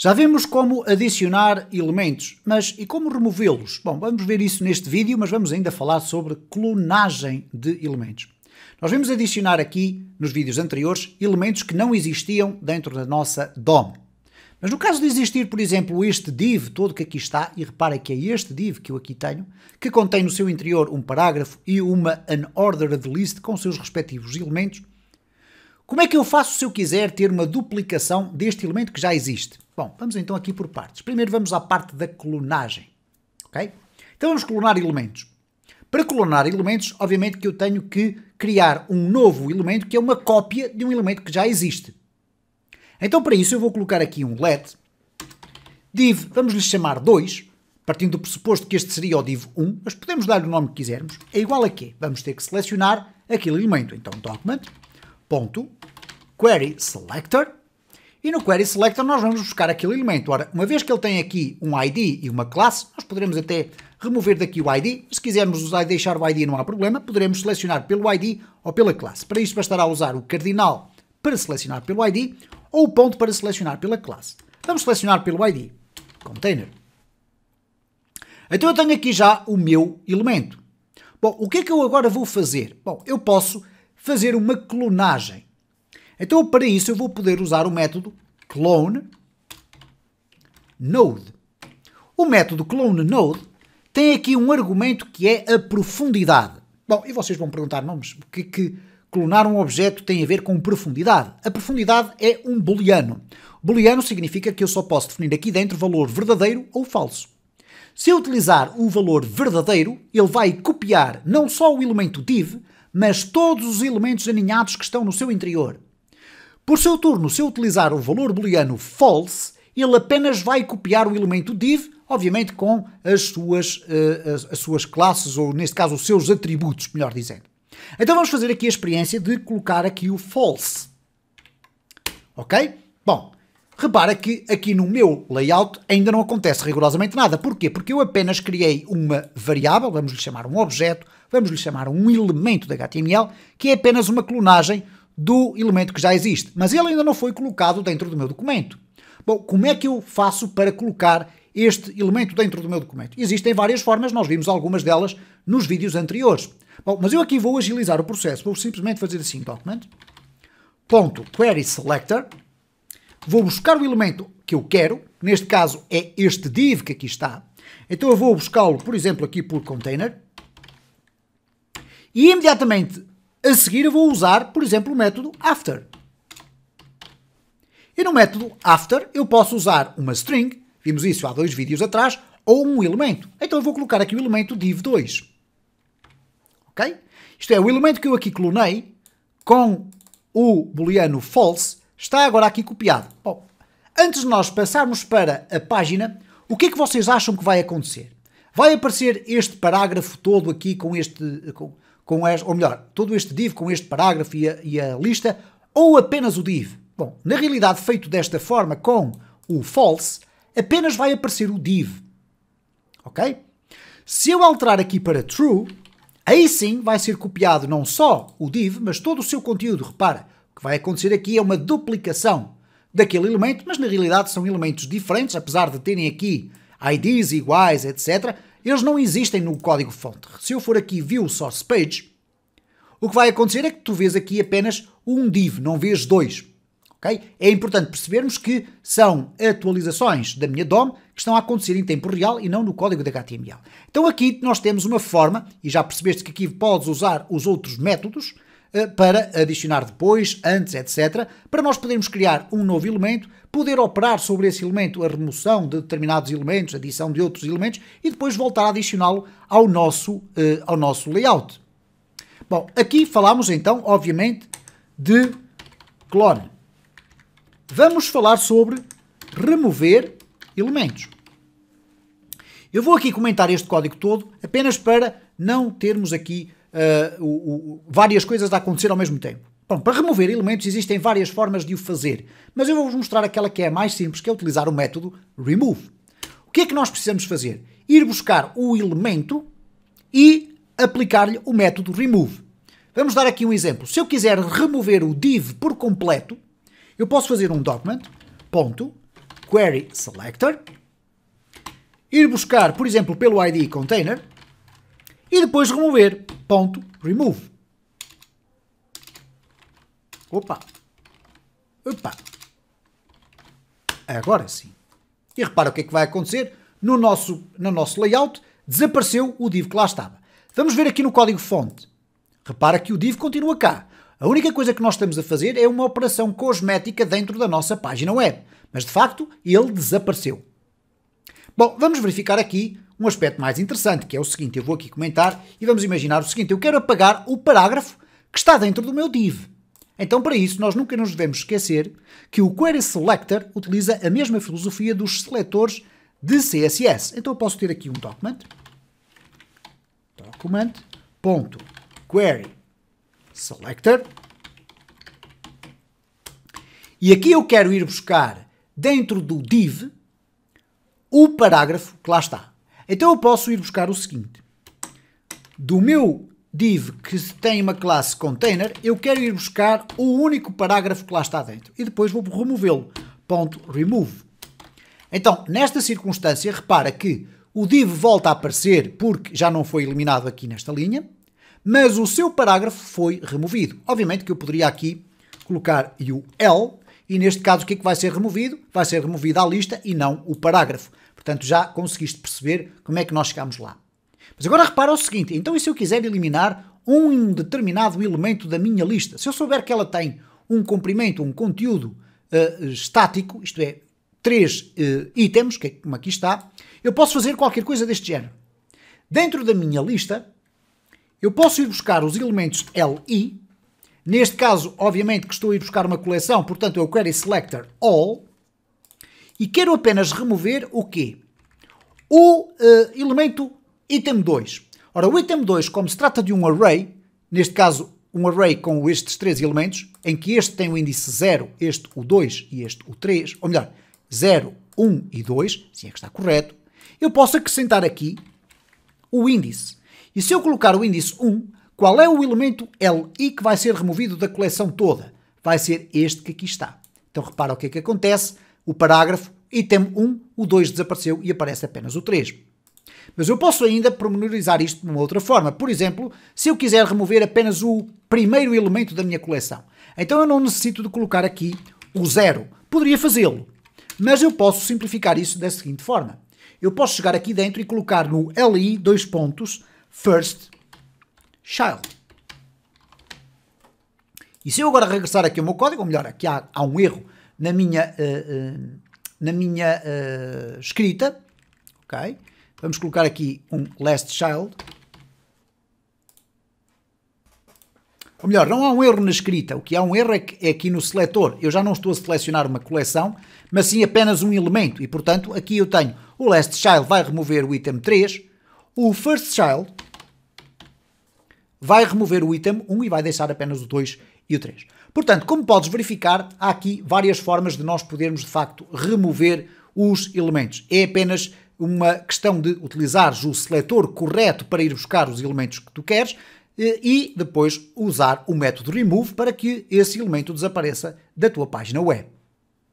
Já vimos como adicionar elementos, mas e como removê-los? Bom, vamos ver isso neste vídeo, mas vamos ainda falar sobre clonagem de elementos. Nós vamos adicionar aqui, nos vídeos anteriores, elementos que não existiam dentro da nossa DOM. Mas no caso de existir, por exemplo, este div todo que aqui está, e repara que é este div que eu aqui tenho, que contém no seu interior um parágrafo e uma unordered list com os seus respectivos elementos, como é que eu faço se eu quiser ter uma duplicação deste elemento que já existe? Bom, vamos então aqui por partes. Primeiro vamos à parte da clonagem, ok? Então vamos clonar elementos. Para clonar elementos, obviamente que eu tenho que criar um novo elemento que é uma cópia de um elemento que já existe. Então para isso eu vou colocar aqui um let, div, vamos lhe chamar 2, partindo do pressuposto que este seria o div 1, mas podemos dar-lhe o nome que quisermos, é igual a quê? Vamos ter que selecionar aquele elemento. Então document.querySelector, e no querySelector nós vamos buscar aquele elemento. Ora, uma vez que ele tem aqui um ID e uma classe, nós poderemos até remover daqui o ID. Se quisermos usar e deixar o ID não há problema, poderemos selecionar pelo ID ou pela classe. Para isto bastará usar o cardinal para selecionar pelo ID ou o ponto para selecionar pela classe. Vamos selecionar pelo ID, container. Então eu tenho aqui já o meu elemento. Bom, o que é que eu agora vou fazer? Bom, eu posso fazer uma clonagem. Então para isso eu vou poder usar o método clone node. O método clone node tem aqui um argumento que é a profundidade. Bom, e vocês vão perguntar, não, mas o que clonar um objeto tem a ver com profundidade? A profundidade é um booleano. Booleano significa que eu só posso definir aqui dentro valor verdadeiro ou falso. Se eu utilizar o valor verdadeiro, ele vai copiar não só o elemento div, mas todos os elementos aninhados que estão no seu interior. Por seu turno, se eu utilizar o valor booleano false, ele apenas vai copiar o elemento div, obviamente com as suas classes, ou neste caso os seus atributos, melhor dizendo. Então vamos fazer aqui a experiência de colocar aqui o false. Ok? Bom, repara que aqui no meu layout ainda não acontece rigorosamente nada. Porquê? Porque eu apenas criei uma variável, vamos lhe chamar um objeto, vamos lhe chamar um elemento de HTML, que é apenas uma clonagem do elemento que já existe. Mas ele ainda não foi colocado dentro do meu documento. Bom, como é que eu faço para colocar este elemento dentro do meu documento? Existem várias formas, nós vimos algumas delas nos vídeos anteriores. Bom, mas eu aqui vou agilizar o processo. Vou simplesmente fazer assim, document.querySelector. Vou buscar o elemento que eu quero, neste caso é este div que aqui está. Então eu vou buscá-lo, por exemplo, aqui por container. E imediatamente a seguir eu vou usar, por exemplo, o método after. E no método after eu posso usar uma string, vimos isso há 2 vídeos atrás, ou um elemento. Então eu vou colocar aqui o elemento div2. Ok? Isto é, o elemento que eu aqui clonei com o booleano false está agora aqui copiado. Bom, antes de nós passarmos para a página, o que é que vocês acham que vai acontecer? Vai aparecer este parágrafo todo aqui com ou melhor, todo este div com este parágrafo e a lista, ou apenas o div? Bom, na realidade, feito desta forma com o false, apenas vai aparecer o div. Ok? Se eu alterar aqui para true, aí sim vai ser copiado não só o div, mas todo o seu conteúdo. Repara, o que vai acontecer aqui é uma duplicação daquele elemento, mas na realidade são elementos diferentes, apesar de terem aqui IDs iguais, etc. Eles não existem no código-fonte. Se eu for aqui View Source Page, o que vai acontecer é que tu vês aqui apenas um div, não vês 2. Okay? É importante percebermos que são atualizações da minha DOM que estão a acontecer em tempo real e não no código de HTML. Então aqui nós temos uma forma, e já percebeste que aqui podes usar os outros métodos para adicionar depois, antes, etc. Para nós podermos criar um novo elemento, poder operar sobre esse elemento a remoção de determinados elementos, adição de outros elementos e depois voltar a adicioná-lo ao nosso layout. Bom, aqui falamos então, obviamente, de clone. Vamos falar sobre remover elementos. Eu vou aqui comentar este código todo apenas para não termos aqui várias coisas a acontecer ao mesmo tempo. Bom, para remover elementos existem várias formas de o fazer, mas eu vou-vos mostrar aquela que é a mais simples, que é utilizar o método remove. O que é que nós precisamos fazer? Ir buscar o elemento e aplicar-lhe o método remove. Vamos dar aqui um exemplo. Se eu quiser remover o div por completo, eu posso fazer um document.querySelector query selector, ir buscar, por exemplo, pelo ID container e depois remover, ponto, remove. Opa! Agora sim. E repara o que é que vai acontecer. No nosso layout desapareceu o div que lá estava. Vamos ver aqui no código-fonte. Repara que o div continua cá. A única coisa que nós estamos a fazer é uma operação cosmética dentro da nossa página web. Mas, de facto, ele desapareceu. Bom, vamos verificar aqui um aspecto mais interessante, que é o seguinte. Eu vou aqui comentar e vamos imaginar o seguinte. Eu quero apagar o parágrafo que está dentro do meu div. Então, para isso, nós nunca nos devemos esquecer que o Query Selector utiliza a mesma filosofia dos seletores de CSS. Então, eu posso ter aqui um document.query selector, e aqui eu quero ir buscar dentro do div o parágrafo que lá está. Então eu posso ir buscar o seguinte: do meu div que tem uma classe container, eu quero ir buscar o único parágrafo que lá está dentro e depois vou removê-lo, ponto remove. Então, nesta circunstância, repara que o div volta a aparecer porque já não foi eliminado aqui nesta linha, mas o seu parágrafo foi removido. Obviamente que eu poderia aqui colocar o L, e neste caso o que é que vai ser removido? Vai ser removida a lista e não o parágrafo. Portanto, já conseguiste perceber como é que nós chegamos lá. Mas agora repara o seguinte, então e se eu quiser eliminar um determinado elemento da minha lista? Se eu souber que ela tem um comprimento, um conteúdo estático, isto é, 3 itens, que é como aqui está, eu posso fazer qualquer coisa deste género. Dentro da minha lista, eu posso ir buscar os elementos LI, neste caso, obviamente que estou a ir buscar uma coleção, portanto eu quero selector all, e quero apenas remover o quê? O elemento item 2. Ora, o item 2, como se trata de um array, neste caso um array com estes 3 elementos, em que este tem o índice 0, este o 2 e este o 3, ou melhor, 0, 1 e 2, se é que está correto, eu posso acrescentar aqui o índice. E se eu colocar o índice 1, qual é o elemento LI que vai ser removido da coleção toda? Vai ser este que aqui está. Então repara o que é que acontece. O parágrafo, item 1, o 2 desapareceu e aparece apenas o 3. Mas eu posso ainda pormenorizar isto de uma outra forma. Por exemplo, se eu quiser remover apenas o primeiro elemento da minha coleção, então eu não necessito de colocar aqui o 0. Poderia fazê-lo, mas eu posso simplificar isso da seguinte forma. Eu posso chegar aqui dentro e colocar no LI, first child. E se eu agora regressar aqui ao meu código, ou melhor, aqui há um erro na minha escrita, ok? Vamos colocar aqui um last child. Ou melhor, não há um erro na escrita. O que há um erro é aqui no seletor. Eu já não estou a selecionar uma coleção, mas sim apenas um elemento. E, portanto, aqui eu tenho o last child vai remover o item 3, o first child vai remover o item 1 e vai deixar apenas o 2 e o 3. Portanto, como podes verificar, há aqui várias formas de nós podermos, de facto, remover os elementos. É apenas uma questão de utilizares o seletor correto para ir buscar os elementos que tu queres e depois usar o método remove para que esse elemento desapareça da tua página web.